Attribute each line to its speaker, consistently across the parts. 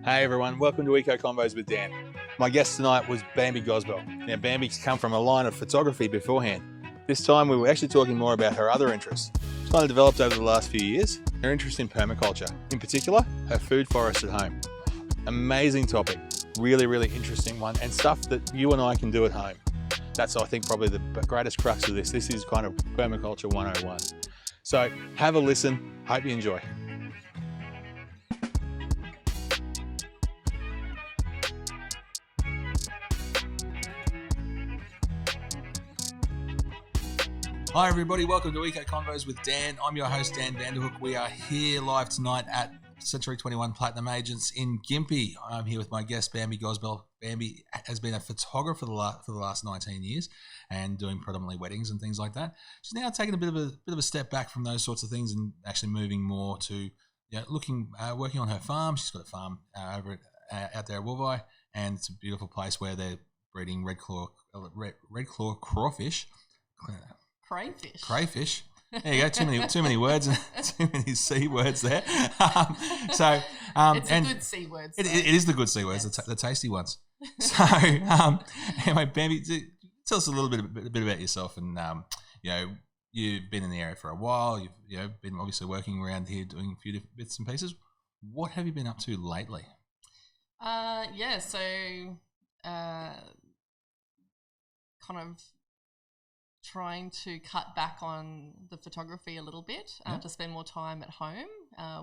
Speaker 1: Hey everyone, welcome to Eco Convos with Dan. My guest tonight was Bambi Gosbell. Now Bambi's come from a line of photography beforehand. This time we were actually talking more about her other interests. It's kind of developed over the last few years, her interest in permaculture, in particular her food forest at home. Amazing topic, really interesting one, and stuff that you and I can do at home. That's I think probably the greatest crux of this. This is kind of Permaculture 101. So have a listen, hope you enjoy. Hi everybody, welcome to Eco Convos with Dan. I'm your host Dan Vanderhook. We are here live tonight at Century 21 Platinum Agents in Gympie. I'm here with my guest Bambi Gosbell. Bambi has been a photographer for the last 19 years and doing predominantly weddings and things like that. She's now taking a bit of a step back from those sorts of things and actually moving more to working on her farm. She's got a farm out there at Wolvi, and it's a beautiful place where they're breeding Redclaw Crayfish. Crayfish. There you go. Too many words and too many C words there.
Speaker 2: It's a good C words.
Speaker 1: It is the good C words, yes. the tasty ones. So anyway, Bambi, tell us a little bit about yourself. And you've been in the area for a while. You've been obviously working around here doing a few different bits and pieces. What have you been up to lately?
Speaker 2: Kind of trying to cut back on the photography a little bit to spend more time at home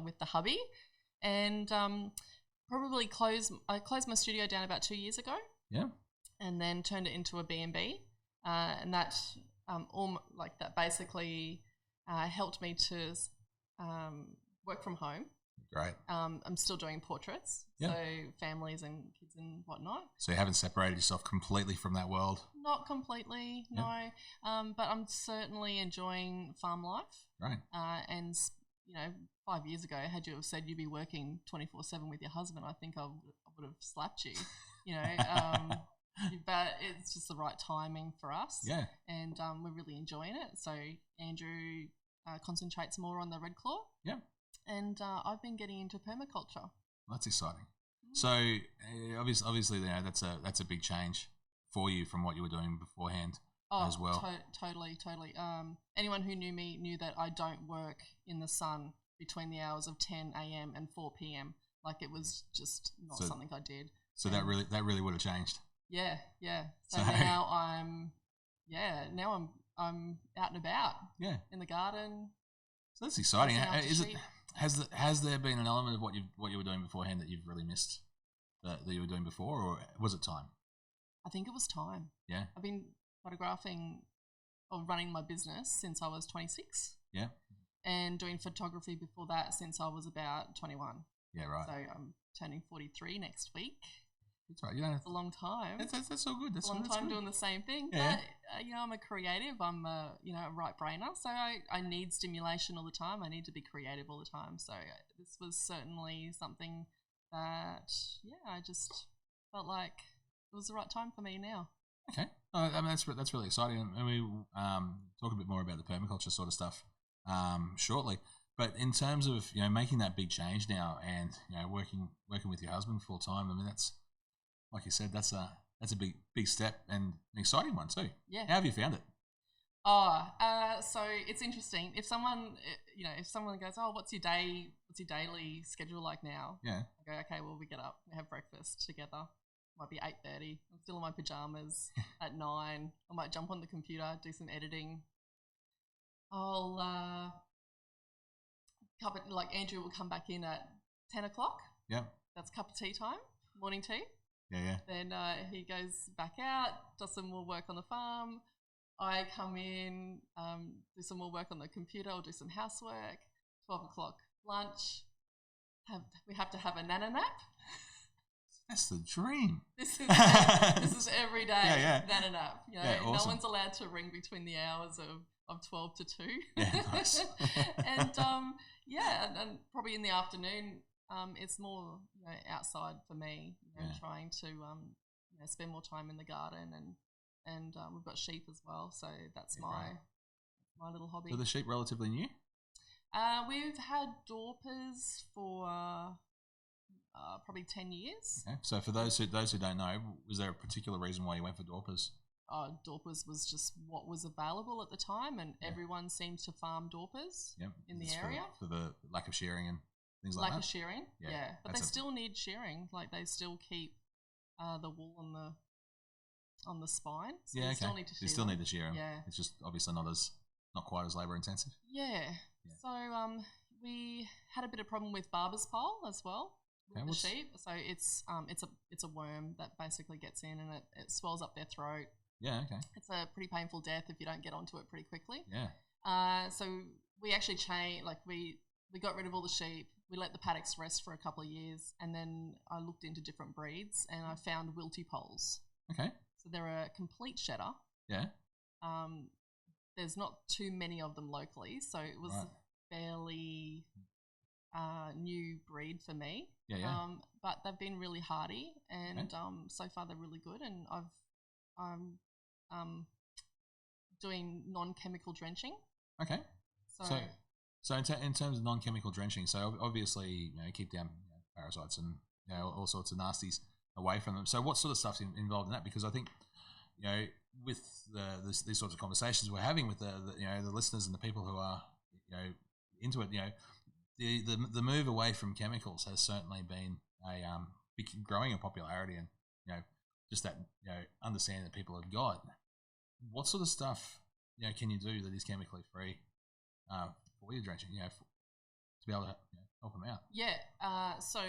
Speaker 2: with the hubby, and probably I closed my studio down about 2 years ago.
Speaker 1: Yeah,
Speaker 2: and then turned it into a B&B, and that that basically helped me to work from home.
Speaker 1: Great.
Speaker 2: I'm still doing portraits, so families and kids and whatnot.
Speaker 1: So you haven't separated yourself completely from that world?
Speaker 2: Not completely, no. But I'm certainly enjoying farm life.
Speaker 1: Right.
Speaker 2: And 5 years ago, had you have said you'd be working 24/7 with your husband, I think I would have slapped you. But it's just the right timing for us. Yeah. And we're really enjoying it. So Andrew concentrates more on the Redclaw. Yeah. And I've been getting into permaculture.
Speaker 1: That's exciting. So obviously, that's a big change for you from what you were doing beforehand as well.
Speaker 2: Totally. Anyone who knew me knew that I don't work in the sun between the hours of 10 a.m. and 4 p.m. Like, it was just not something I did.
Speaker 1: So that really would have changed.
Speaker 2: Yeah. So now I'm out and about. Yeah. In the garden.
Speaker 1: So that's exciting. Has there been an element of what you were doing beforehand that you've really missed that you were doing before, or was it time?
Speaker 2: I think it was time. Yeah. I've been photographing or running my business since I was 26. Yeah. And doing photography before that since I was about 21. Yeah, right. So I'm turning 43 next week.
Speaker 1: That's right.
Speaker 2: It's a long time.
Speaker 1: That's all good. That's
Speaker 2: a long time
Speaker 1: good.
Speaker 2: Doing the same thing.
Speaker 1: Yeah.
Speaker 2: But I'm a creative. I'm a right brainer. So I need stimulation all the time. I need to be creative all the time. So this was certainly something that I just felt like it was the right time for me now.
Speaker 1: Okay. That's really exciting. And we talk a bit more about the permaculture sort of stuff shortly. But in terms of making that big change now and working with your husband full time, that's, like you said, that's a big step and an exciting one too. Yeah. How have you found it?
Speaker 2: So it's interesting. If someone goes, what's your daily schedule like now? Yeah. I go, okay, well, we get up, we have breakfast together. Might be 8:30. I'm still in my pajamas at 9. I might jump on the computer, do some editing. Andrew will come back in at 10 o'clock. Yeah. That's cup of tea time, morning tea. Yeah. Then he goes back out, does some more work on the farm. I come in, do some more work on the computer, or do some housework. 12 o'clock lunch. We have to have a nana nap.
Speaker 1: That's the dream.
Speaker 2: This is every day. Yeah. Nana nap.
Speaker 1: Awesome.
Speaker 2: No one's allowed to ring between the hours of 12 to 2.
Speaker 1: Yeah, nice.
Speaker 2: And and probably in the afternoon. It's more outside for me, trying to spend more time in the garden, and we've got sheep as well, so that's my little hobby.
Speaker 1: So the sheep relatively new?
Speaker 2: We've had Dorpers for probably 10 years.
Speaker 1: Okay. So for those who don't know, was there a particular reason why you went for Dorpers?
Speaker 2: Dorpers was just what was available at the time, and everyone seemed to farm Dorpers in the area.
Speaker 1: For the lack of shearing and things like that? Lack
Speaker 2: of shearing, yeah. But they still need shearing. Like, they still keep the wool on the spine. So
Speaker 1: you still need to shear them.
Speaker 2: Yeah.
Speaker 1: It's just obviously not quite as labour intensive.
Speaker 2: Yeah. So we had a bit of problem with barber's pole as well. With the sheep. So it's a worm that basically gets in and it swells up their throat.
Speaker 1: Yeah, okay.
Speaker 2: It's a pretty painful death if you don't get onto it pretty quickly.
Speaker 1: Yeah.
Speaker 2: So we actually we got rid of all the sheep. We let the paddocks rest for a couple of years, and then I looked into different breeds, and I found wilty poles.
Speaker 1: Okay.
Speaker 2: So they're a complete shedder.
Speaker 1: Yeah.
Speaker 2: There's not too many of them locally, so it was a fairly new breed for me.
Speaker 1: Yeah, yeah.
Speaker 2: But they've been really hardy, and so far they're really good. And I'm doing non-chemical drenching.
Speaker 1: Okay. So in terms of non-chemical drenching, so obviously keep down parasites and all sorts of nasties away from them. So what sort of stuff's involved in that? Because I think with these sorts of conversations we're having with the listeners and the people who are into it, the move away from chemicals has certainly been growing in popularity, and just that understanding that people have got. What sort of stuff can you do that is chemically free for your drenching? To be able to help them out.
Speaker 2: Yeah. So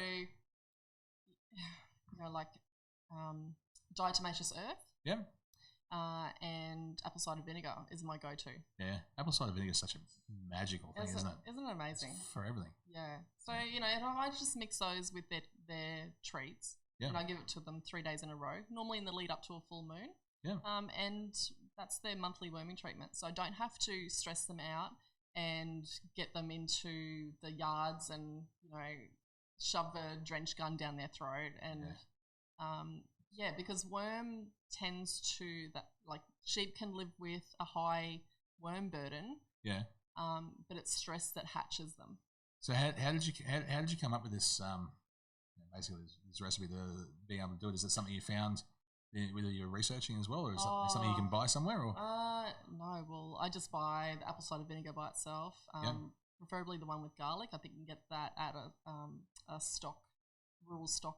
Speaker 2: diatomaceous earth.
Speaker 1: Yeah.
Speaker 2: And apple cider vinegar is my go-to.
Speaker 1: Yeah, apple cider vinegar is such a magical thing, isn't it?
Speaker 2: Isn't it amazing?
Speaker 1: It's for everything.
Speaker 2: Yeah. So I just mix those with their treats, and I give it to them 3 days in a row, normally in the lead up to a full moon.
Speaker 1: Yeah.
Speaker 2: And that's their monthly worming treatment, so I don't have to stress them out and get them into the yards and shove a drench gun down their throat and. Because worm tends to sheep can live with a high worm burden.
Speaker 1: Yeah.
Speaker 2: But it's stress that hatches them.
Speaker 1: So how did you come up with this basically this recipe to being able to do it? Is it something you found whether you're researching as well, or is it something you can buy somewhere? Or
Speaker 2: no, well I just buy the apple cider vinegar by itself. Preferably the one with garlic. I think you can get that at a rural stock.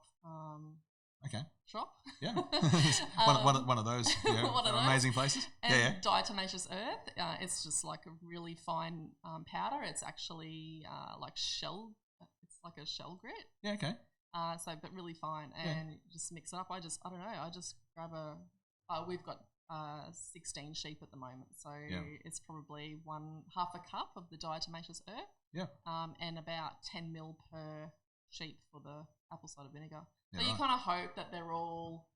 Speaker 1: Okay.
Speaker 2: Shop.
Speaker 1: Yeah. one of those amazing places.
Speaker 2: And diatomaceous earth. It's just like a really fine powder. It's actually like shell. It's like a shell grit.
Speaker 1: Yeah. Okay.
Speaker 2: But really fine, and you just mix it up. I just grab we've got 16 sheep at the moment, so it's probably half a cup of the diatomaceous earth.
Speaker 1: Yeah.
Speaker 2: And about 10 ml per sheep for the apple cider vinegar.
Speaker 1: Yeah,
Speaker 2: so you kind of hope that they're all,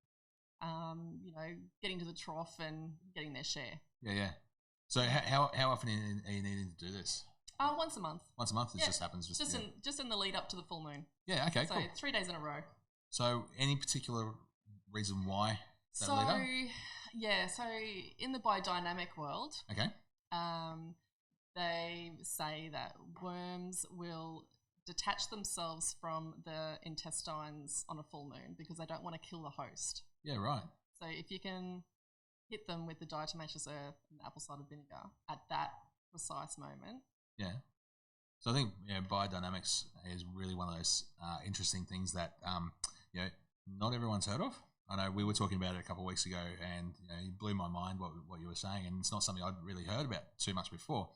Speaker 2: getting to the trough and getting their share.
Speaker 1: Yeah, yeah. So how often are you needing to do this?
Speaker 2: Once a month.
Speaker 1: Once a month, it just happens.
Speaker 2: Just in the lead up to the full moon.
Speaker 1: Yeah. Okay.
Speaker 2: So
Speaker 1: cool.
Speaker 2: 3 days in a row.
Speaker 1: So any particular reason why that lead up?
Speaker 2: Yeah. So in the biodynamic world,
Speaker 1: okay,
Speaker 2: they say that worms will detach themselves from the intestines on a full moon because they don't want to kill the host.
Speaker 1: Yeah, right.
Speaker 2: So if you can hit them with the diatomaceous earth and apple cider vinegar at that precise moment.
Speaker 1: Yeah. So I think biodynamics is really one of those interesting things that not everyone's heard of. I know we were talking about it a couple of weeks ago, and it blew my mind what you were saying, and it's not something I'd really heard about too much before.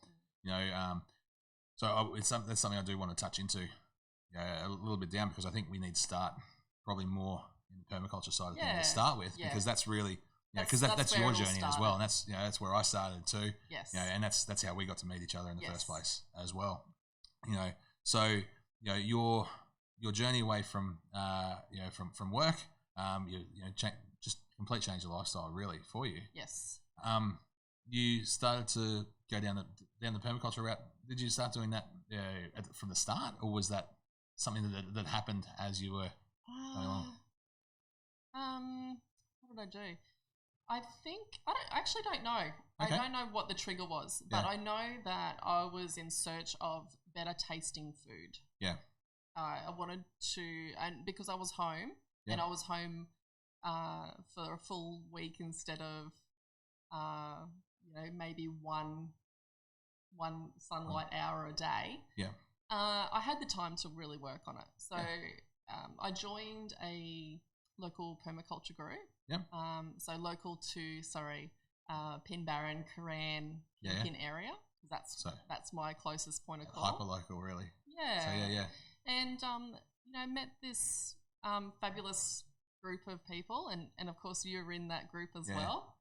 Speaker 1: So that's something I do want to touch into a little bit down, because I think we need to start probably more in the permaculture side of things to start with, because that's really because that's your journey as well, and that's where I started too.
Speaker 2: Yes.
Speaker 1: And that's how we got to meet each other in the first place as well. So your journey away from from work, just complete change of lifestyle really for you.
Speaker 2: Yes.
Speaker 1: You started to go down the permaculture route. Did you start doing that from the start, or was that something that happened as you were going along?
Speaker 2: What did I do? I actually don't know.
Speaker 1: Okay.
Speaker 2: I don't know what the trigger was, but I know that I was in search of better tasting food.
Speaker 1: Yeah.
Speaker 2: I wanted to, and because I was home, and I was home for a full week instead of, maybe one sunlight hour a day.
Speaker 1: Yeah.
Speaker 2: I had the time to really work on it. So I joined a local permaculture group.
Speaker 1: Yeah.
Speaker 2: So local to Pinbarren, Coran, Gympie area. That's my closest point of call.
Speaker 1: Hyper local, really.
Speaker 2: Yeah.
Speaker 1: So yeah.
Speaker 2: And met this fabulous group of people, and of course you were in that group as well.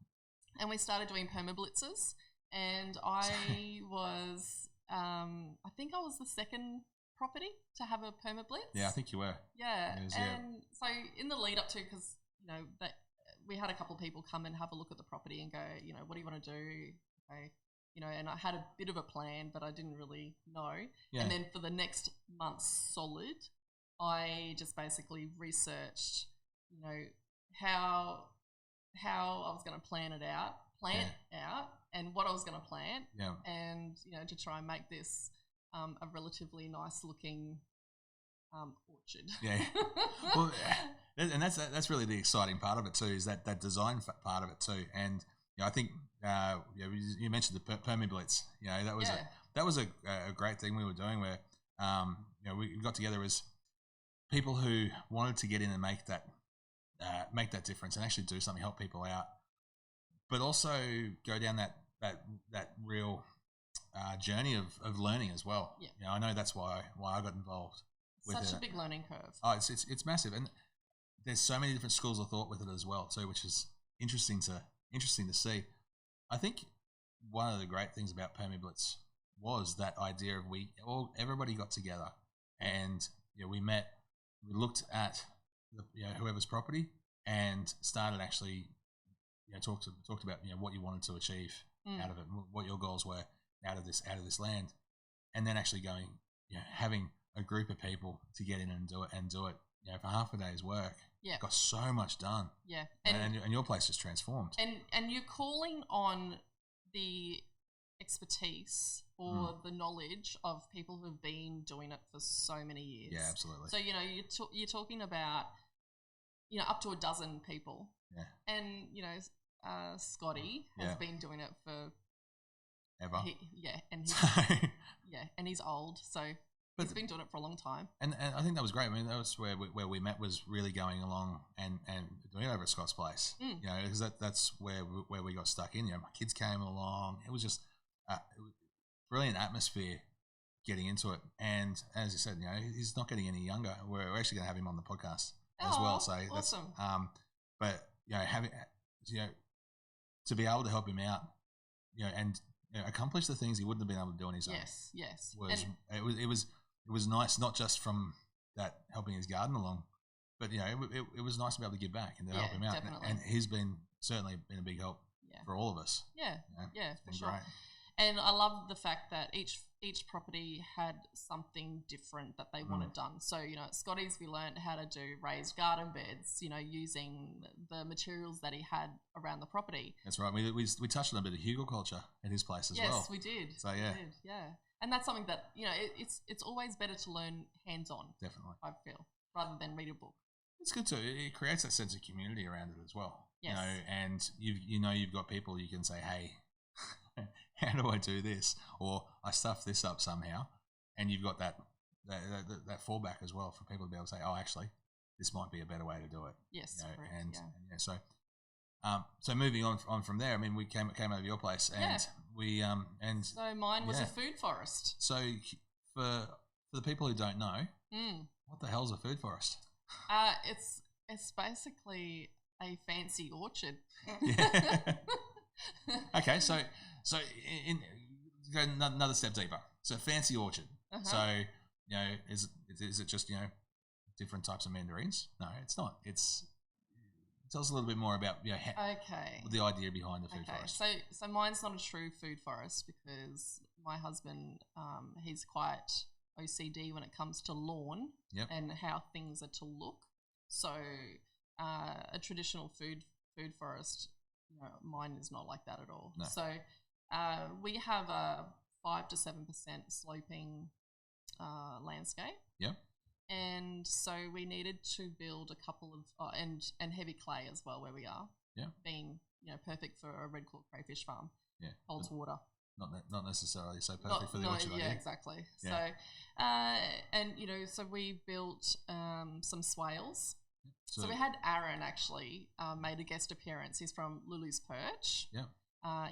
Speaker 2: And we started doing permablitzes, and I was, I think I was the second property to have a permablitz.
Speaker 1: Yeah, I think you were.
Speaker 2: Yeah, so in the lead up to, because that we had a couple of people come and have a look at the property and go, what do you want to do? Okay. And I had a bit of a plan, but I didn't really know. Yeah. And then for the next month solid, I just basically researched, how I was going to plan it out, and what I was going to plant, and to try and make this a relatively nice looking orchard. Yeah.
Speaker 1: Well, and that's really the exciting part of it too, is that design part of it too. And I think you mentioned the permablitz. That was a great thing we were doing where we got together as people who wanted to get in and make that difference and actually do something, help people out, but also go down that real journey of learning as well. Yeah. I know that's why I got involved.
Speaker 2: Such a big learning curve.
Speaker 1: Oh, it's massive, and there's so many different schools of thought with it as well too, which is interesting to see. I think one of the great things about permablitz was that idea of everybody got together and we met, we looked at whoever's property and started actually talked about what you wanted to achieve out of it, what your goals were out of this land, and then actually going having a group of people to get in and do it for half a day's work. Yeah, got so much done.
Speaker 2: Yeah,
Speaker 1: and your place is transformed.
Speaker 2: And you're calling on the expertise or the knowledge of people who have been doing it for so many years.
Speaker 1: Yeah, absolutely.
Speaker 2: So you're talking about up to a dozen people.
Speaker 1: Yeah,
Speaker 2: and Scotty has been doing it for
Speaker 1: ever.
Speaker 2: And he's old, so. But he's been doing it for a long time.
Speaker 1: And I think that was great. I mean, that was where we met, was really going along and doing it over at Scott's place. Because that's where we got stuck in. My kids came along. It was just brilliant atmosphere getting into it. And as you said, he's not getting any younger. We're actually going to have him on the podcast as well. So
Speaker 2: awesome.
Speaker 1: But having to be able to help him out, and accomplish the things he wouldn't have been able to do on his own.
Speaker 2: Yes.
Speaker 1: It was nice, not just from that helping his garden along, but it was nice to be able to give back and to help him out.
Speaker 2: Definitely.
Speaker 1: And he's certainly been a big help for all of us.
Speaker 2: Yeah, for sure. Great. And I love the fact that each property had something different that they wanted done. So at Scotty's we learned how to do raised garden beds. Using the materials that he had around the property.
Speaker 1: That's right. We touched on a bit of hugelculture at his place as well.
Speaker 2: Yes, we did.
Speaker 1: So yeah.
Speaker 2: And that's something that, it's always better to learn hands-on.
Speaker 1: Definitely.
Speaker 2: I feel, rather than read a book.
Speaker 1: It's good too. It creates that sense of community around it as well.
Speaker 2: Yes.
Speaker 1: And you've got people you can say, hey, how do I do this? Or I stuff this up somehow. And you've got that fallback as well for people to be able to say, oh, actually, this might be a better way to do it.
Speaker 2: Yes.
Speaker 1: So moving on from there, I mean, we came over your place and we
Speaker 2: so mine was a food forest.
Speaker 1: So for the people who don't know, what the hell's a food forest?
Speaker 2: It's basically a fancy orchard.
Speaker 1: Yeah. Okay, so go another step deeper. So fancy orchard. Uh-huh. So is it just different types of mandarins? No, it's not. Tell us a little bit more about the idea behind the food forest.
Speaker 2: So mine's not a true food forest because my husband he's quite OCD when it comes to lawn and how things are to look. So a traditional food forest, mine is not like that at all.
Speaker 1: No.
Speaker 2: So we have a 5 to 7% sloping landscape.
Speaker 1: Yep.
Speaker 2: And so we needed to build a couple of and heavy clay as well where we are.
Speaker 1: Yeah.
Speaker 2: Being perfect for a Redclaw Crayfish farm.
Speaker 1: Yeah.
Speaker 2: Holds water.
Speaker 1: Not necessarily so perfect for the orchard.
Speaker 2: Yeah, exactly. Yeah. So so we built some swales. So we had Aaron actually made a guest appearance. He's from Lulu's Perch.
Speaker 1: Yeah.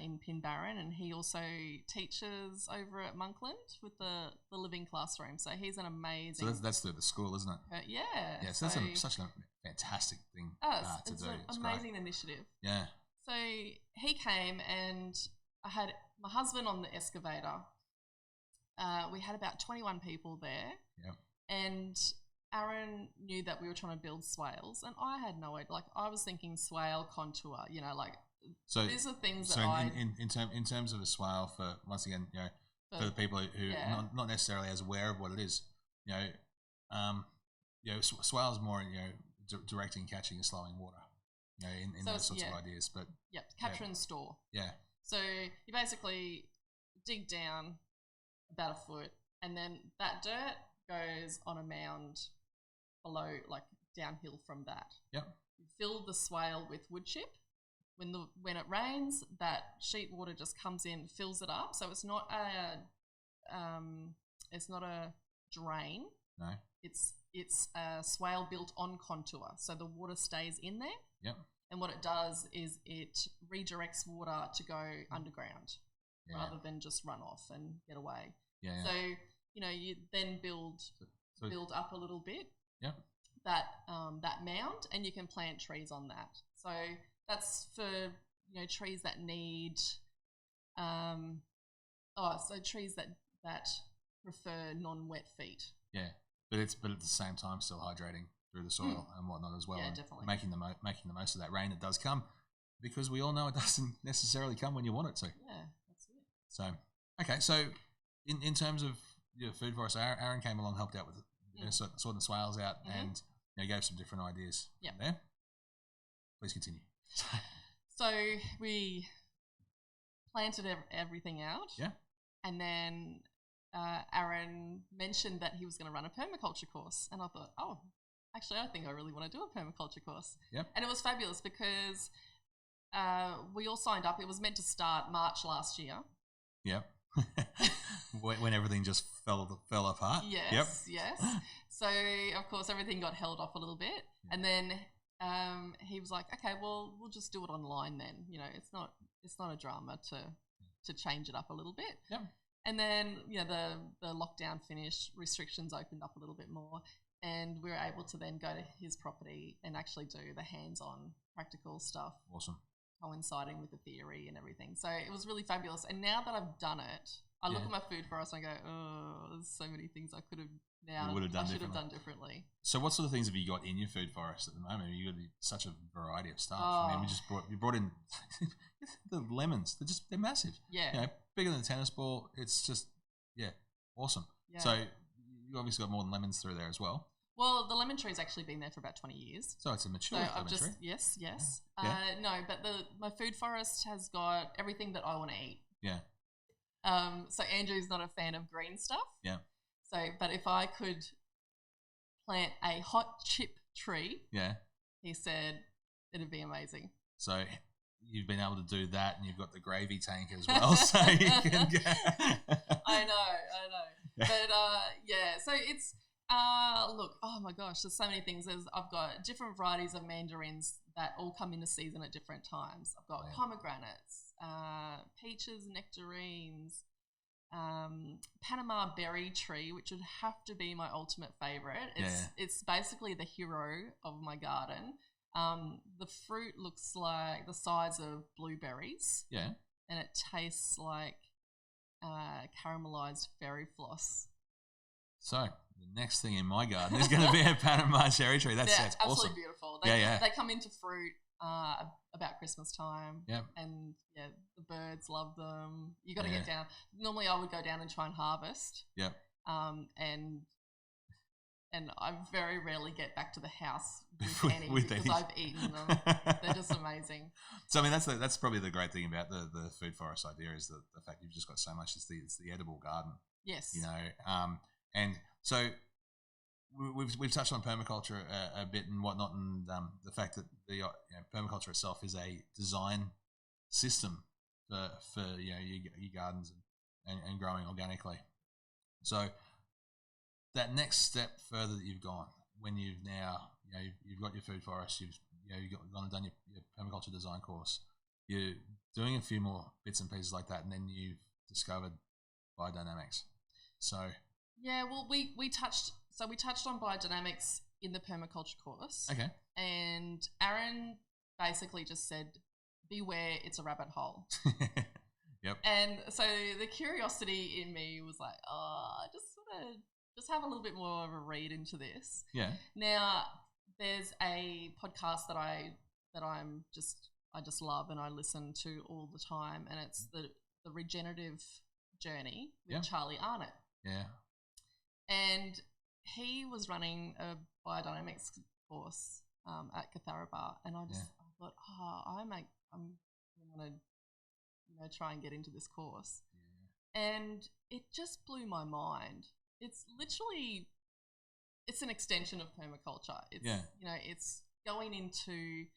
Speaker 2: In Pinbarren, and he also teaches over at Monkland with the living classroom. So he's an amazing.
Speaker 1: So that's the school, isn't it?
Speaker 2: Yeah.
Speaker 1: Yeah. So that's such a fantastic thing to do.
Speaker 2: It's an amazing initiative.
Speaker 1: Yeah.
Speaker 2: So he came, and I had my husband on the excavator. We had about 21 people there.
Speaker 1: Yeah.
Speaker 2: And Aaron knew that we were trying to build swales, and I had no idea. Like, I was thinking swale contour, like.
Speaker 1: So
Speaker 2: these are things
Speaker 1: so
Speaker 2: that
Speaker 1: in terms of a swale, for once again, for the people who are not necessarily as aware of what it is, swale is more directing, catching, and slowing water, in those sorts of ideas. But
Speaker 2: capture and store.
Speaker 1: Yeah.
Speaker 2: So you basically dig down about a foot, and then that dirt goes on a mound below, like downhill from that.
Speaker 1: Yep.
Speaker 2: You fill the swale with wood chip. When it rains, that sheet water just comes in, fills it up. So it's not a drain.
Speaker 1: No.
Speaker 2: It's a swale built on contour, so the water stays in there.
Speaker 1: Yep.
Speaker 2: And what it does is it redirects water to go underground rather than just run off and get away.
Speaker 1: Yeah.
Speaker 2: So you then build up a little bit.
Speaker 1: Yep.
Speaker 2: That mound, and you can plant trees on that. So that's for trees that need trees that prefer non-wet feet.
Speaker 1: Yeah, but at the same time still hydrating through the soil and whatnot as well.
Speaker 2: Yeah,
Speaker 1: and
Speaker 2: definitely.
Speaker 1: Making the most of that rain that does come, because we all know it doesn't necessarily come when you want it to.
Speaker 2: Yeah, that's it.
Speaker 1: So okay, so in terms of your food forest, Aaron came along, helped out with sorting the swales out, and gave some different ideas.
Speaker 2: Yeah.
Speaker 1: There. Please continue.
Speaker 2: So we planted everything out.
Speaker 1: Yeah.
Speaker 2: And then Aaron mentioned that he was going to run a permaculture course. And I thought, actually, I think I really want to do a permaculture course.
Speaker 1: Yep.
Speaker 2: And it was fabulous because we all signed up. It was meant to start March last year.
Speaker 1: Yep. when everything just fell apart.
Speaker 2: Yes. So, of course, everything got held off a little bit. Yeah. And then he was like, okay, well, we'll just do it online then. It's not a drama to change it up a little bit.
Speaker 1: Yep.
Speaker 2: And then, the lockdown finished, restrictions opened up a little bit more, and we were able to then go to his property and actually do the hands-on practical stuff.
Speaker 1: Awesome.
Speaker 2: Coinciding with the theory and everything. So it was really fabulous. And now that I've done it, I look at my food forest and I go, there's so many things I could have should have done differently.
Speaker 1: So what sort of things have you got in your food forest at the moment? You've got such a variety of stuff. I mean, you brought in the lemons. They're massive.
Speaker 2: Yeah.
Speaker 1: Bigger than a tennis ball. It's just, awesome. Yeah. So you obviously got more than lemons through there as well.
Speaker 2: Well, the lemon tree's actually been there for about 20 years.
Speaker 1: So it's a mature lemon tree?
Speaker 2: Yes.
Speaker 1: Yeah.
Speaker 2: No, but my food forest has got everything that I want to eat.
Speaker 1: Yeah.
Speaker 2: So Andrew's not a fan of green stuff.
Speaker 1: Yeah.
Speaker 2: So, but if I could plant a hot chip tree, he said it'd be amazing.
Speaker 1: So you've been able to do that, and you've got the gravy tank as well, so you can get.
Speaker 2: I know. But so it's look, oh my gosh, there's so many things. I've got different varieties of mandarins that all come into season at different times. I've got pomegranates, peaches, nectarines, Panama berry tree, which would have to be my ultimate favorite. It's basically the hero of my garden. The fruit looks like the size of blueberries.
Speaker 1: Yeah.
Speaker 2: And it tastes like caramelized fairy floss.
Speaker 1: So the next thing in my garden is going to be a Panama cherry tree. That's
Speaker 2: absolutely
Speaker 1: awesome.
Speaker 2: Beautiful. They come into fruit about Christmas time.
Speaker 1: Yep.
Speaker 2: And the birds love them. You got to get down. Normally I would go down and try and harvest.
Speaker 1: Yep.
Speaker 2: And I very rarely get back to the house with any because I've eaten them. They're just amazing.
Speaker 1: So I mean, that's probably the great thing about the food forest idea is the fact you've just got so much. It's the edible garden.
Speaker 2: Yes.
Speaker 1: And so we've touched on permaculture a bit and whatnot, and the fact that the permaculture itself is a design system for your gardens and growing organically. So that next step further that you've gone, when you've now you've got your food forest, you've gone and done your permaculture design course, you're doing a few more bits and pieces like that, and then you've discovered Biodynamics. So
Speaker 2: yeah, well, we touched on Biodynamics in the permaculture course.
Speaker 1: Okay.
Speaker 2: And Aaron basically just said, beware, it's a rabbit hole.
Speaker 1: Yep.
Speaker 2: And so the curiosity in me was like, I just want to just have a little bit more of a read into this.
Speaker 1: Yeah.
Speaker 2: Now, there's a podcast that I just love and I listen to all the time, and it's the Regenerative Journey with Charlie Arnot.
Speaker 1: Yeah.
Speaker 2: And he was running a Biodynamics course at Catharaba, and I thought, I'm going to try and get into this course. Yeah. And it just blew my mind. It's literally, it's an extension of permaculture. It's, it's going into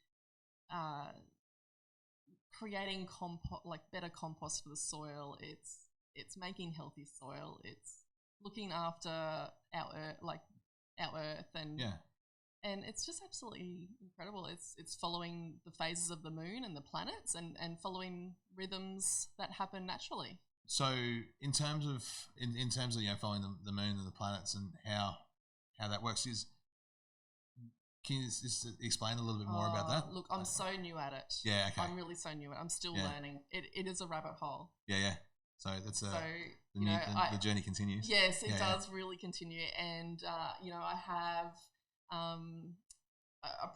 Speaker 2: creating better compost for the soil. It's making healthy soil. It's looking after our earth, and it's just absolutely incredible. It's following the phases of the moon and the planets, and following rhythms that happen naturally.
Speaker 1: So in terms of following the moon and the planets and how that works, can you just explain a little bit more about that?
Speaker 2: Look, I'm so new at it.
Speaker 1: Yeah, okay.
Speaker 2: I'm really so new at it. I'm still learning. It is a rabbit hole.
Speaker 1: Yeah. So that's the journey continues.
Speaker 2: Yes, it does really continue. And I have I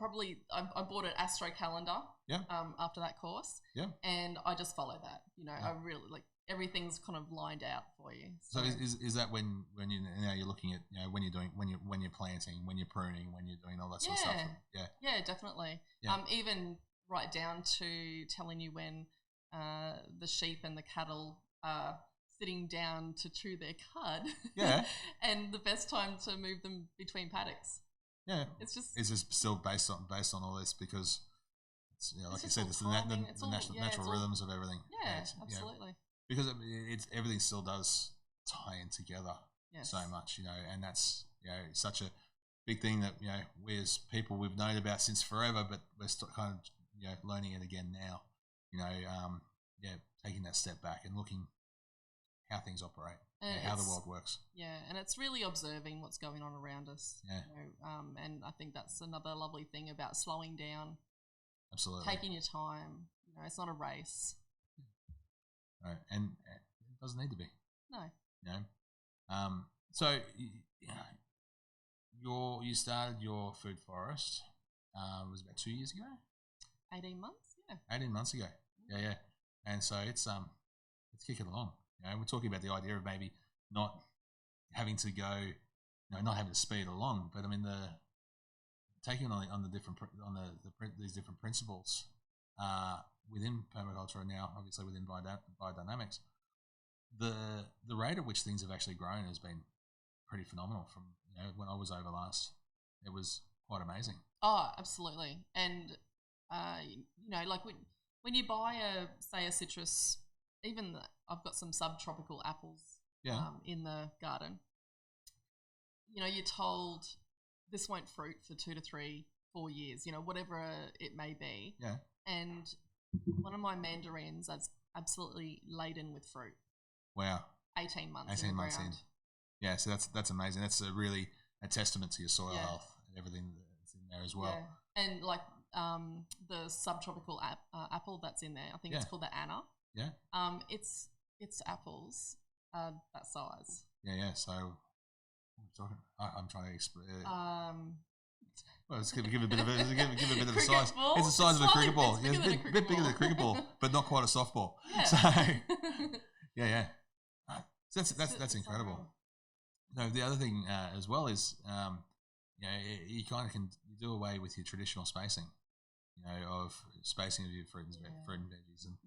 Speaker 2: bought an astro calendar. Yeah. After that course. Yeah. And I just follow that. I really everything's kind of lined out for you.
Speaker 1: So is that when you're looking at when you're planting, when you're pruning, when you're doing all that sort of stuff?
Speaker 2: Yeah, definitely. Yeah. Even right down to telling you when the sheep and the cattle are sitting down to chew their cud. Yeah. And the best time to move them between paddocks.
Speaker 1: Yeah. It's just still based on all this because it's like you said, it's the natural rhythms of everything.
Speaker 2: Yeah, absolutely.
Speaker 1: Because everything still does tie in together so much, and that's such a big thing that we as people we've known about since forever, but we're still kind of learning it again now. Taking that step back and looking how things operate, how the world works. Yeah,
Speaker 2: and it's really observing what's going on around us. Yeah, and I think that's another lovely thing about slowing down.
Speaker 1: Absolutely,
Speaker 2: taking your time. It's not a race.
Speaker 1: Right. And it doesn't need to be.
Speaker 2: No.
Speaker 1: So you started your food forest was about 2 years ago?
Speaker 2: 18 months, yeah.
Speaker 1: 18 months ago. Mm-hmm. Yeah. And so it's kicking along. We're talking about the idea of maybe not having to go, not having to speed along, but I mean taking on these different principles within permaculture and now obviously within Biodynamics, the rate at which things have actually grown has been pretty phenomenal. From when I was over last, it was quite amazing.
Speaker 2: Oh, absolutely. And when you buy a citrus, I've got some subtropical apples in the garden. You're told this won't fruit for 2 to 3, 4 years, whatever it may be. Yeah. And one of my mandarins is absolutely laden with fruit.
Speaker 1: Wow.
Speaker 2: 18 months
Speaker 1: 18 months in. Yeah, so that's amazing. That's really a testament to your soil health and everything that's in there as well.
Speaker 2: Yeah. And the subtropical apple that's in there, I think it's called the Anna. Yeah. It's apples that size.
Speaker 1: Yeah. So I'm trying to explain. Well, let's give a bit of a size.
Speaker 2: Ball.
Speaker 1: It's the size of a cricket ball. It's a bit bigger than a cricket ball, but not quite a softball. Yeah. So, yeah. So that's incredible. No, the other thing as well is, you kind of can do away with your traditional spacing, of spacing of your fruit and veggies, and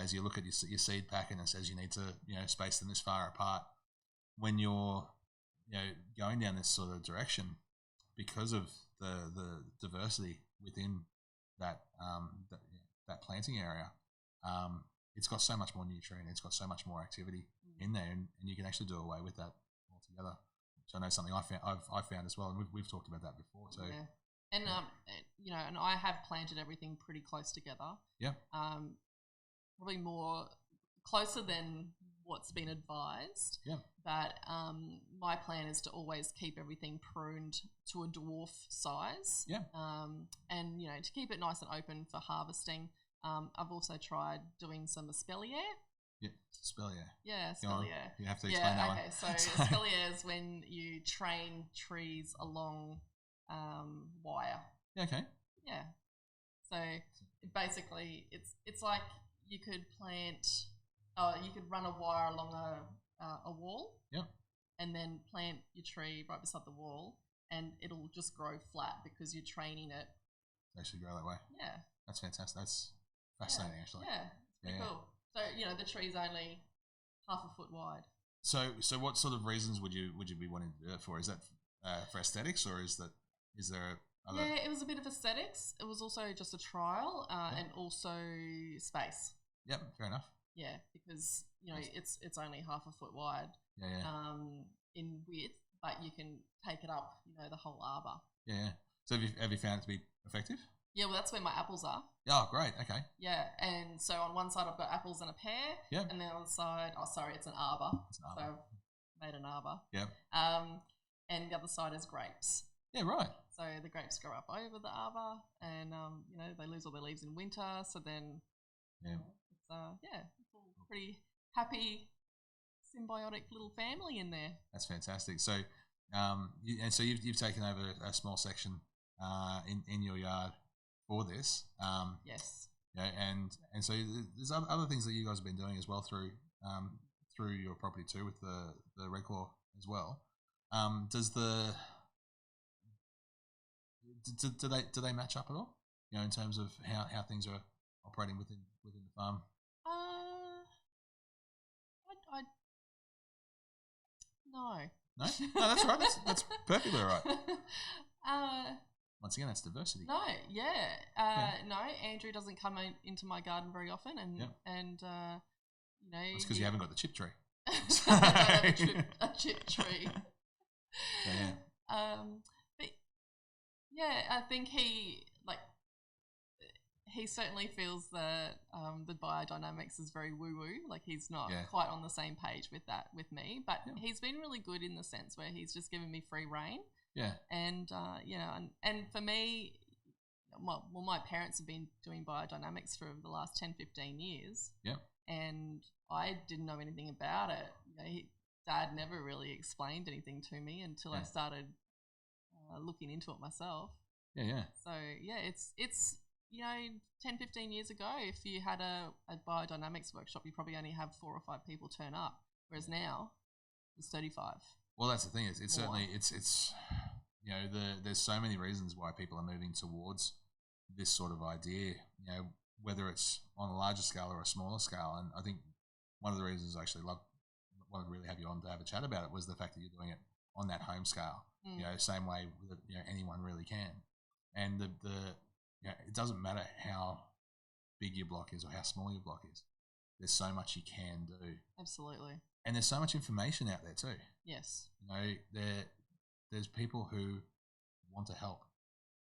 Speaker 1: as you look at your seed pack and it says you need to space them this far apart. When you're going down this sort of direction because of the diversity within that that planting area. It's got so much more nutrient. It's got so much more activity in there, and you can actually do away with that altogether. Which I know something I've found as well, and we've talked about that before. So
Speaker 2: yeah, and and I have planted everything pretty close together.
Speaker 1: Yeah.
Speaker 2: Probably more closer than what's been advised.
Speaker 1: Yeah.
Speaker 2: But my plan is to always keep everything pruned to a dwarf size.
Speaker 1: Yeah.
Speaker 2: And to keep it nice and open for harvesting. I've also tried doing some espalier.
Speaker 1: Yeah, espalier.
Speaker 2: Yeah, espalier.
Speaker 1: You have to explain that one.
Speaker 2: Okay, so espalier is when you train trees along wire.
Speaker 1: Okay.
Speaker 2: Yeah. So basically, it's like you could you could run a wire along a wall.
Speaker 1: Yep.
Speaker 2: And then plant your tree right beside the wall, and it'll just grow flat because you're training it.
Speaker 1: They should grow that way.
Speaker 2: Yeah.
Speaker 1: That's fantastic. That's fascinating, actually.
Speaker 2: Yeah, it's pretty cool. So the tree's only half a foot wide.
Speaker 1: So what sort of reasons would you be wanting to do it for? Is that for aesthetics, or is there other?
Speaker 2: Yeah, it was a bit of aesthetics. It was also just a trial, and also space.
Speaker 1: Yep, fair enough.
Speaker 2: Yeah, because it's only half a foot wide.
Speaker 1: Yeah.
Speaker 2: In width, but you can take it up, the whole arbor.
Speaker 1: Yeah. So have you found it to be effective?
Speaker 2: Yeah, well, that's where my apples are.
Speaker 1: Oh, great. Okay.
Speaker 2: Yeah, and so on one side I've got apples and a pear.
Speaker 1: Yep.
Speaker 2: And then on the side, it's an arbor.
Speaker 1: It's an arbor.
Speaker 2: So I've made an arbor.
Speaker 1: Yep.
Speaker 2: And the other side is grapes.
Speaker 1: Yeah, right.
Speaker 2: So the grapes grow up over the arbor, and they lose all their leaves in winter. So then, it's all pretty happy, symbiotic little family in there.
Speaker 1: That's fantastic. So, so you've taken over a small section in your yard for this.
Speaker 2: Yes.
Speaker 1: And so there's other things that you guys have been doing as well through your property too, with the Redclaw as well. Do they match up at all? In terms of how things are operating within the farm.
Speaker 2: No.
Speaker 1: No, that's right. That's perfectly right. Once again, that's diversity.
Speaker 2: No, no. Andrew doesn't come into my garden very often, and
Speaker 1: it's because you haven't got the chip tree.
Speaker 2: I don't have a chip tree.
Speaker 1: So, yeah.
Speaker 2: But yeah, I think he certainly feels that the biodynamics is very woo-woo. Like he's not quite on the same page with me. But he's been really good in the sense where he's just given me free rein.
Speaker 1: Yeah.
Speaker 2: And and for me, my parents have been doing biodynamics for the last 10, 15 years.
Speaker 1: Yeah. And
Speaker 2: I didn't know anything about it. Dad never really explained anything to me until I started looking into it myself.
Speaker 1: Yeah, yeah.
Speaker 2: So it's 10, 15 years ago, if you had a biodynamics workshop, you probably only have 4 or 5 people turn up, whereas now there's 35.
Speaker 1: Well, that's the thing. It's certainly it's there's so many reasons why people are moving towards this sort of idea. Whether it's on a larger scale or a smaller scale, and I think one of the reasons I actually wanted to really have you on to have a chat about it was the fact that you're doing it on that home scale. Same way that anyone really can, and it doesn't matter how big your block is or how small your block is. There's so much you can do.
Speaker 2: Absolutely.
Speaker 1: And there's so much information out there too.
Speaker 2: Yes.
Speaker 1: There's people who want to help,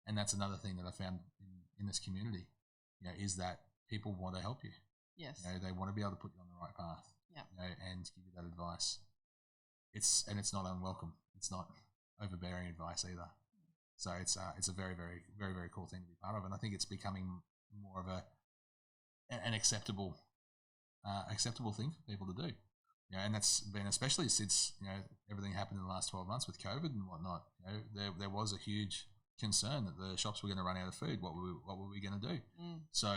Speaker 1: and that's another thing that I found in this community. Is that people want to help you.
Speaker 2: Yes.
Speaker 1: They want to be able to put you on the right path.
Speaker 2: Yeah.
Speaker 1: And give you that advice. It's not unwelcome. It's not overbearing advice either. So it's a very, very, very, very cool thing to be part of, and I think it's becoming more of an acceptable thing for people to do. And that's been especially since everything happened in the last 12 months with COVID and whatnot. There was a huge concern that the shops were going to run out of food. What were we going to do? So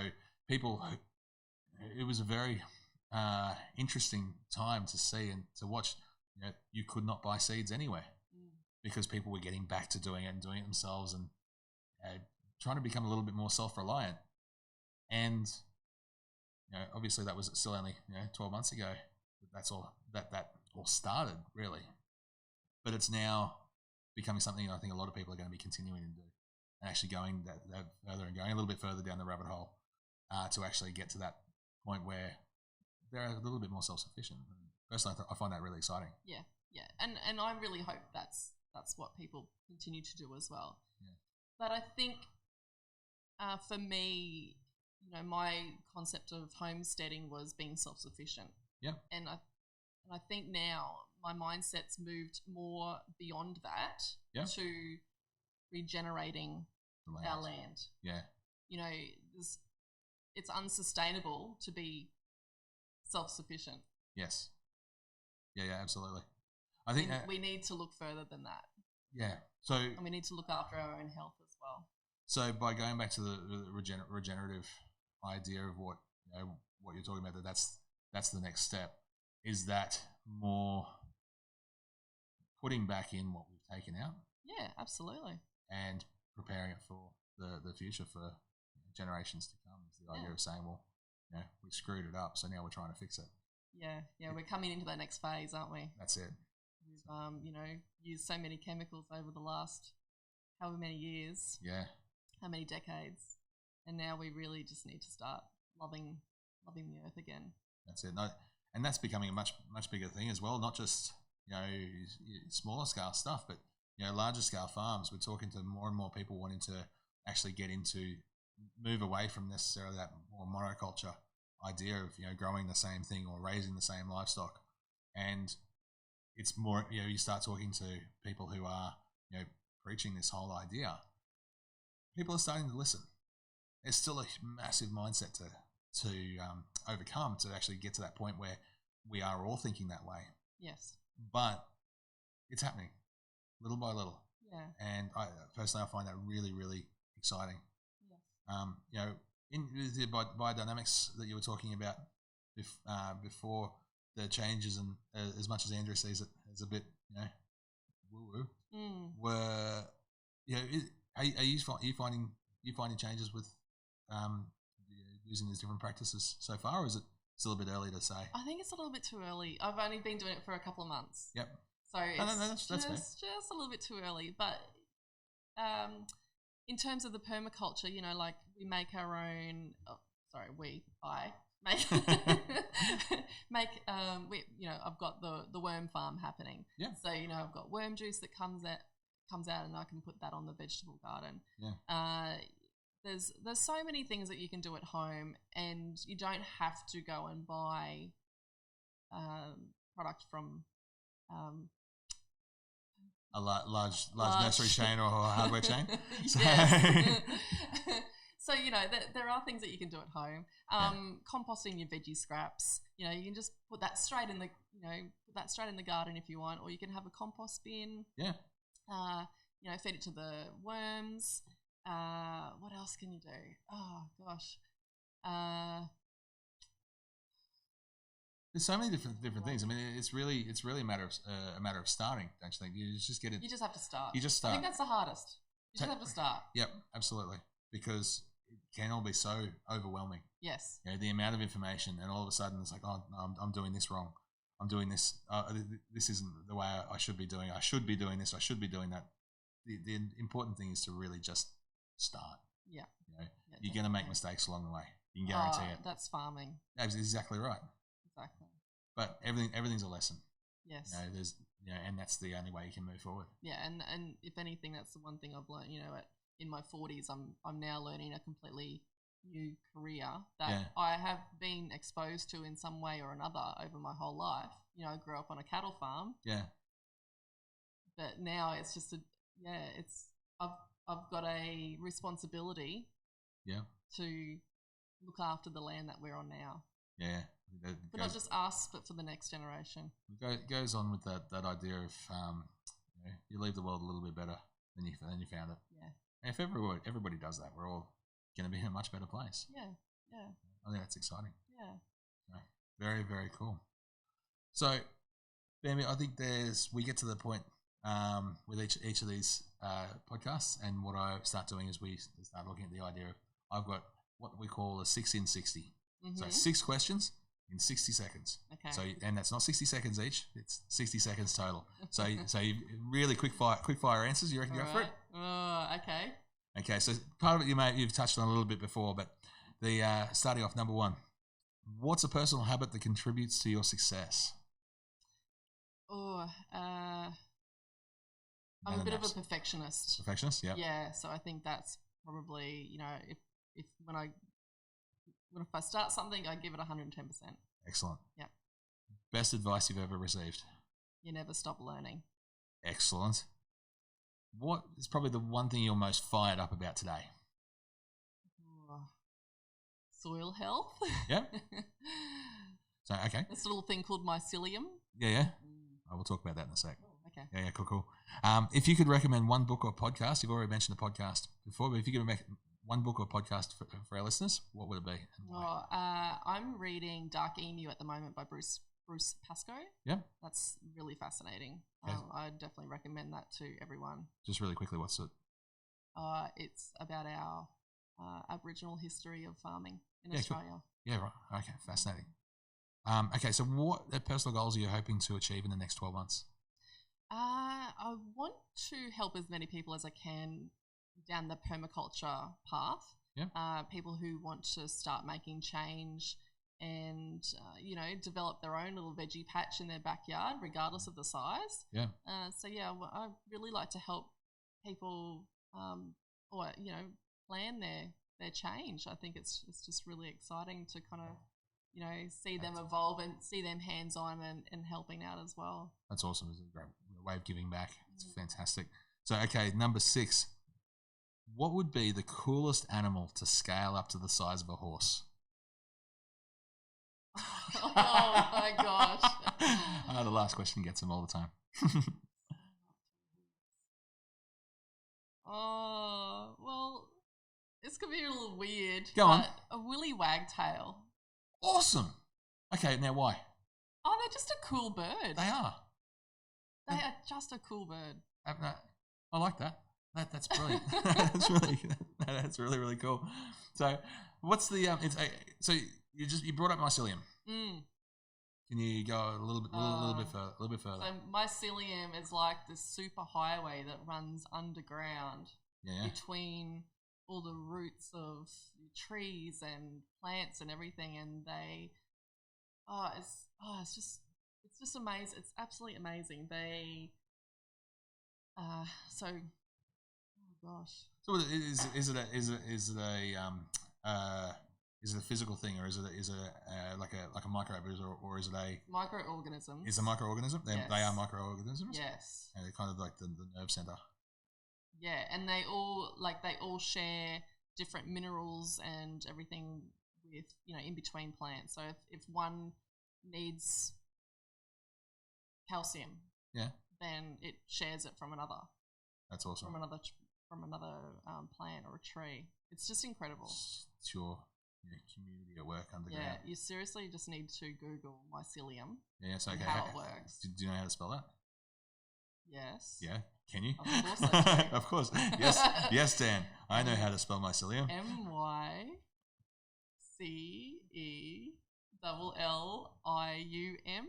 Speaker 1: it was a very interesting time to see and to watch. You could not buy seeds anywhere because people were getting back to doing it themselves and trying to become a little bit more self-reliant. And obviously that was still only 12 months ago. That's all that all started really. but it's now becoming something I think a lot of people are going to be continuing to do, and actually going that further and going a little bit further down the rabbit hole to actually get to that point where they're a little bit more self-sufficient. And personally, I find that really exciting. Yeah,
Speaker 2: and I really hope that's what people continue to do as well. Yeah. But I think for me, my concept of homesteading was being self-sufficient.
Speaker 1: Yeah,
Speaker 2: and I think now my mindset's moved more beyond that to regenerating our land.
Speaker 1: Yeah,
Speaker 2: it's unsustainable to be self-sufficient.
Speaker 1: Yes. Yeah, absolutely. I think
Speaker 2: we need to look further than that.
Speaker 1: Yeah.
Speaker 2: And we need to look after our own health as well.
Speaker 1: So by going back to the regenerative idea of what you're talking about, that's the next step. Is that more putting back in what we've taken out?
Speaker 2: Yeah, absolutely.
Speaker 1: And preparing it for the future for generations to come. Is the idea of saying, well, we screwed it up, so now we're trying to fix it.
Speaker 2: Yeah, we're coming into that next phase, aren't we?
Speaker 1: That's it.
Speaker 2: We've used so many chemicals over the last however many years.
Speaker 1: Yeah.
Speaker 2: How many decades, and now we really just need to start loving the earth again.
Speaker 1: That's it. And that's becoming a much bigger thing as well. Not just smaller scale stuff, but larger scale farms. We're talking to more and more people wanting to actually move away from necessarily that more monoculture idea of growing the same thing or raising the same livestock, and it's more you start talking to people who are preaching this whole idea. People are starting to listen. There's still a massive mindset to overcome to actually get to that point where we are all thinking that way.
Speaker 2: Yes.
Speaker 1: But it's happening little by little.
Speaker 2: Yeah.
Speaker 1: And I personally find that really, really exciting.
Speaker 2: Yes.
Speaker 1: In the biodynamics that you were talking about before the changes, and as much as Andrew sees it as a bit woo-woo, were are you finding changes with using these different practices so far, or is it still a bit early to say?
Speaker 2: I think it's a little bit too early. I've only been doing it for a couple of months.
Speaker 1: Yep.
Speaker 2: So it's
Speaker 1: that's
Speaker 2: just a little bit too early. But in terms of the permaculture, like we make our own. I make I've got the worm farm happening.
Speaker 1: Yeah.
Speaker 2: So I've got worm juice that comes out, and I can put that on the vegetable garden.
Speaker 1: Yeah.
Speaker 2: There's so many things that you can do at home, and you don't have to go and buy product from
Speaker 1: a large nursery chain or a hardware chain.
Speaker 2: So there are things that you can do at home. Composting your veggie scraps. You can just put that straight in the garden if you want, or you can have a compost bin.
Speaker 1: Yeah.
Speaker 2: Feed it to the worms. What else can you do? Oh gosh.
Speaker 1: There's so many different things. I mean, it's really a matter of starting. Don't you think? You just get it.
Speaker 2: You just have to start.
Speaker 1: You just start.
Speaker 2: I think that's the hardest. You just have to start.
Speaker 1: Yep, absolutely. Because it can all be so overwhelming.
Speaker 2: Yes.
Speaker 1: The amount of information, and all of a sudden it's like, oh, no, I'm doing this wrong. I'm doing this. This isn't the way I should be doing. I should be doing this. I should be doing that. The important thing is to really just start.
Speaker 2: Yeah.
Speaker 1: You're going to make mistakes along the way. You can guarantee it.
Speaker 2: That's farming.
Speaker 1: That's exactly right.
Speaker 2: Exactly.
Speaker 1: But everything's a lesson.
Speaker 2: Yes.
Speaker 1: There's and that's the only way you can move forward.
Speaker 2: Yeah, and if anything, that's the one thing I've learned. In my 40s, I'm now learning a completely new career that I have been exposed to in some way or another over my whole life. I grew up on a cattle farm.
Speaker 1: Yeah.
Speaker 2: But now it's just I've got a responsibility.
Speaker 1: Yeah.
Speaker 2: To look after the land that we're on now.
Speaker 1: Yeah.
Speaker 2: But not just us, but for the next generation.
Speaker 1: It goes on with that idea of you leave the world a little bit better than you found it.
Speaker 2: Yeah.
Speaker 1: And if everybody does that, we're all going to be in a much better place.
Speaker 2: Yeah.
Speaker 1: I think that's exciting.
Speaker 2: Yeah.
Speaker 1: So, very, very cool. So, Bambi, I think we get to the point with each of these podcasts, and what I start doing is we start looking at the idea of I've got what we call a 6 in 60. Mm-hmm. So 6 questions. in 60 seconds.
Speaker 2: Okay.
Speaker 1: So, and that's not 60 seconds each; it's 60 seconds total. So you really quick fire answers. You reckon you go for it?
Speaker 2: Oh, okay.
Speaker 1: Okay. So part of it you've touched on a little bit before, but the starting off number one. What's a personal habit that contributes to your success?
Speaker 2: Oh, I'm a bit of a perfectionist.
Speaker 1: Perfectionist, yeah.
Speaker 2: Yeah, so I think that's probably, if when I start something, I give it 110%.
Speaker 1: Excellent.
Speaker 2: Yeah.
Speaker 1: Best advice you've ever received?
Speaker 2: You never stop learning.
Speaker 1: Excellent. What is probably the one thing you're most fired up about today?
Speaker 2: Soil health.
Speaker 1: Yeah. So, okay.
Speaker 2: This little thing called mycelium.
Speaker 1: Yeah. I will talk about that in a sec.
Speaker 2: Okay.
Speaker 1: Yeah, cool. If you could recommend one book or podcast, you've already mentioned the podcast before, but if you could make one book or podcast for our listeners, what would it be?
Speaker 2: I'm reading Dark Emu at the moment by Bruce Pascoe.
Speaker 1: Yeah. That's
Speaker 2: really fascinating.
Speaker 1: Yeah.
Speaker 2: I definitely recommend that to everyone.
Speaker 1: Just really quickly, what's it?
Speaker 2: It's about our Aboriginal history of farming in Australia.
Speaker 1: Cool. Yeah, right. Okay, fascinating. Okay, so what personal goals are you hoping to achieve in the next 12 months?
Speaker 2: I want to help as many people as I can down the permaculture path.
Speaker 1: Yeah.
Speaker 2: People who want to start making change and, develop their own little veggie patch in their backyard, regardless of the size.
Speaker 1: Yeah.
Speaker 2: I really like to help people, plan their change. I think it's just really exciting to kind of, see them evolve and see them hands-on and helping out as well.
Speaker 1: That's awesome. It's a great way of giving back. It's fantastic. So, okay, number 6. What would be the coolest animal to scale up to the size of a horse?
Speaker 2: Oh, my gosh.
Speaker 1: The last question gets them all the time.
Speaker 2: Oh, well, this could be a little weird.
Speaker 1: Go on.
Speaker 2: A woolly wagtail.
Speaker 1: Awesome. Okay, now why?
Speaker 2: Oh, they're just a cool bird.
Speaker 1: They are.
Speaker 2: They are just a cool bird.
Speaker 1: I like that. That's brilliant. That's really really cool. So, what's the so you brought up mycelium. Can you go a little bit further?
Speaker 2: So mycelium is like the super highway that runs underground between all the roots of trees and plants and everything, and it's just amazing. It's absolutely amazing.
Speaker 1: So is it a physical thing, or is it like a microbe, or is it a
Speaker 2: microorganism?
Speaker 1: Is a microorganism?
Speaker 2: Yes.
Speaker 1: They are microorganisms.
Speaker 2: Yes.
Speaker 1: And they're kind of like the nerve center.
Speaker 2: Yeah, and they all share different minerals and everything with in between plants. So if one needs calcium, then it shares it from another.
Speaker 1: That's awesome.
Speaker 2: From another plant or a tree. It's just incredible.
Speaker 1: It's your community at work underground.
Speaker 2: Yeah, you seriously just need to Google mycelium.
Speaker 1: Yeah, so okay.
Speaker 2: How it works.
Speaker 1: Do you know how to spell that?
Speaker 2: Yes.
Speaker 1: Yeah. Can you?
Speaker 2: Of course I do.
Speaker 1: Of course. Yes, Dan. I know how to spell mycelium.
Speaker 2: MYCELLIUM.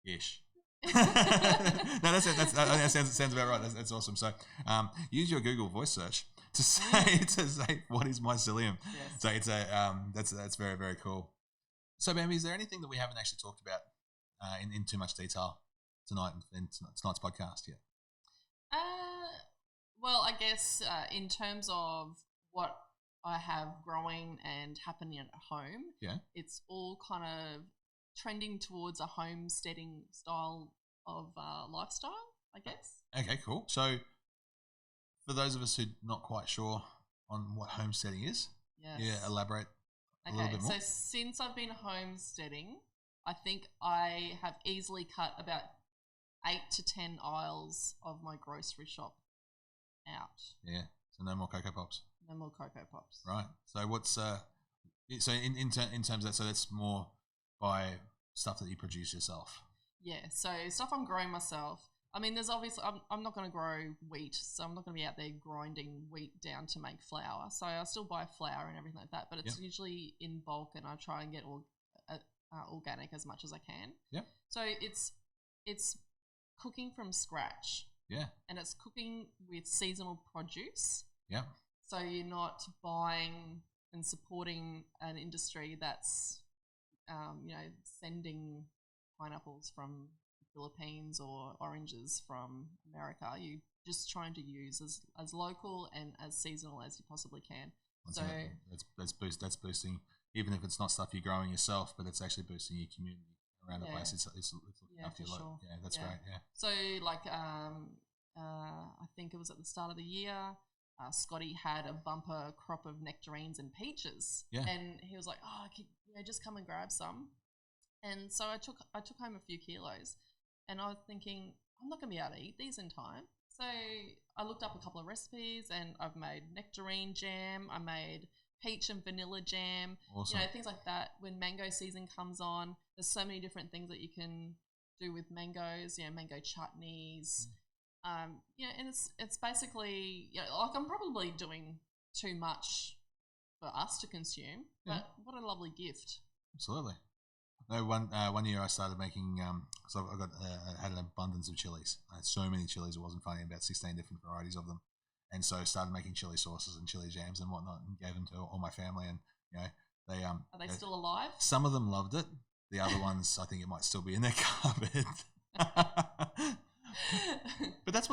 Speaker 1: Ish. No, that sounds about right. That's awesome. So, use your Google voice search to say what is mycelium.
Speaker 2: Yes.
Speaker 1: So it's that's very very cool. So, Bambi, is there anything that we haven't actually talked about in too much detail tonight in tonight's podcast yet?
Speaker 2: Well, I guess in terms of what I have growing and happening at home, it's all kind of trending towards a homesteading style of lifestyle, I guess.
Speaker 1: Okay, cool. So, for those of us who are not quite sure on what homesteading is, elaborate a little bit more.
Speaker 2: So since I've been homesteading, I think I have easily cut about 8 to 10 aisles of my grocery shop out.
Speaker 1: Yeah. So no more Cocoa Pops.
Speaker 2: No more Cocoa Pops.
Speaker 1: Right. So what's so in terms of that? So that's more by stuff that you produce yourself.
Speaker 2: Yeah. So stuff I'm growing myself. I mean, there's obviously I'm not going to grow wheat, so I'm not going to be out there grinding wheat down to make flour. So I still buy flour and everything like that, but it's usually in bulk, and I try and get organic as much as I can.
Speaker 1: Yeah.
Speaker 2: So it's cooking from scratch.
Speaker 1: Yeah.
Speaker 2: And it's cooking with seasonal produce.
Speaker 1: Yeah.
Speaker 2: So you're not buying and supporting an industry that's, sending pineapples from the Philippines or oranges from America. You're just trying to use as local and as seasonal as you possibly can.
Speaker 1: That's boosting, even if it's not stuff you're growing yourself, but it's actually boosting your community around the place. It's looking after your
Speaker 2: sure.
Speaker 1: Yeah, that's great. Yeah.
Speaker 2: So I think it was at the start of the year, Scotty had a bumper crop of nectarines and peaches.
Speaker 1: Yeah.
Speaker 2: And he was like, "Oh, just come and grab some." And so I took home a few kilos, and I was thinking, I'm not going to be able to eat these in time. So I looked up a couple of recipes, and I've made nectarine jam. I made peach and vanilla jam.
Speaker 1: Awesome.
Speaker 2: Things like that. When mango season comes on, there's so many different things that you can do with mangoes. Mango chutneys. And it's basically like I'm probably doing too much for us to consume, but what a lovely gift.
Speaker 1: Absolutely. No, one year I started making so I had an abundance of chilies. I had so many chilies, it wasn't funny. About 16 different varieties of them, and so I started making chili sauces and chili jams and whatnot, and gave them to all my family. And they
Speaker 2: are they still alive?
Speaker 1: Some of them loved it. The other ones, I think it might still be in their cupboard. But that's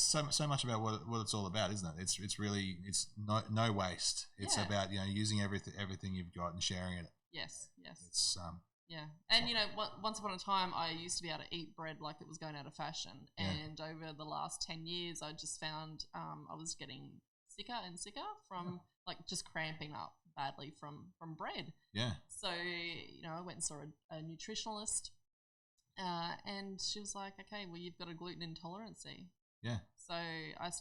Speaker 1: so much about what it's all about, isn't it? It's really no waste. It's about using everything you've got and sharing it.
Speaker 2: Yes.
Speaker 1: It's
Speaker 2: and once upon a time I used to be able to eat bread like it was going out of fashion, and over the last 10 years I just found I was getting sicker and sicker from just cramping up badly from bread.
Speaker 1: Yeah. So
Speaker 2: I went and saw a nutritionalist. And she was like, "Okay, well, you've got a gluten intolerance."
Speaker 1: Yeah.
Speaker 2: So I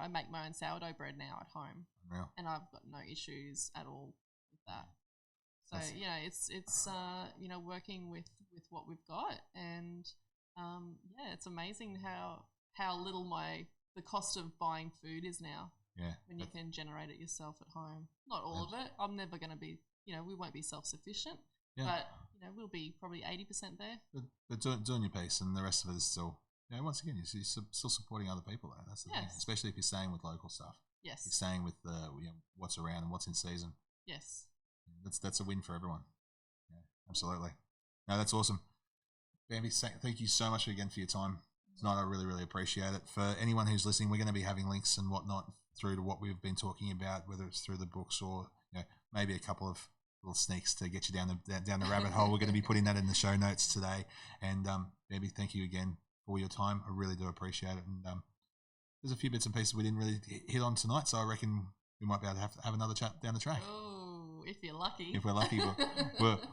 Speaker 2: I make my own sourdough bread now at home.
Speaker 1: Unreal.
Speaker 2: And I've got no issues at all with that. So it's working with what we've got, and it's amazing how little the cost of buying food is now.
Speaker 1: Yeah.
Speaker 2: When you can generate it yourself at home. Not all of it. I'm never going to be. We won't be self-sufficient. Yeah. But we'll be probably 80% there.
Speaker 1: But doing your piece, and the rest of it is still, once again, you're still supporting other people though. That's the thing, especially if you're staying with local stuff.
Speaker 2: Yes.
Speaker 1: You're staying with what's around and what's in season.
Speaker 2: Yes.
Speaker 1: That's a win for everyone. Yeah, absolutely. No, that's awesome. Bambi, thank you so much again for your time tonight. I really, really appreciate it. For anyone who's listening, we're going to be having links and whatnot through to what we've been talking about, whether it's through the books or maybe a couple of little sneaks to get you down the rabbit hole. We're going to be putting that in the show notes today. And Bambi, thank you again for your time. I really do appreciate it. And there's a few bits and pieces we didn't really hit on tonight, so I reckon we might be able to have another chat down the track.
Speaker 2: Oh, if you're lucky.
Speaker 1: If we're lucky,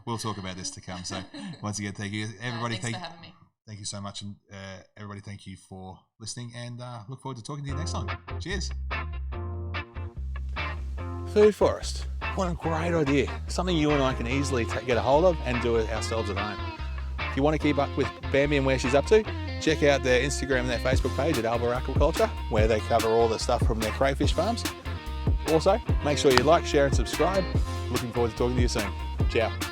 Speaker 1: we'll talk about this to come. So once again, thank you, everybody.
Speaker 2: Thanks for having me.
Speaker 1: Thank you so much, and everybody, thank you for listening. And look forward to talking to you next time. Cheers. Food forest. What a great idea. Something you and I can easily get a hold of and do it ourselves at home. If you want to keep up with Bambi and where she's up to, check out their Instagram and their Facebook page at Aquaculture, where they cover all the stuff from their crayfish farms. Also, make sure you like, share and subscribe. Looking forward to talking to you soon. Ciao.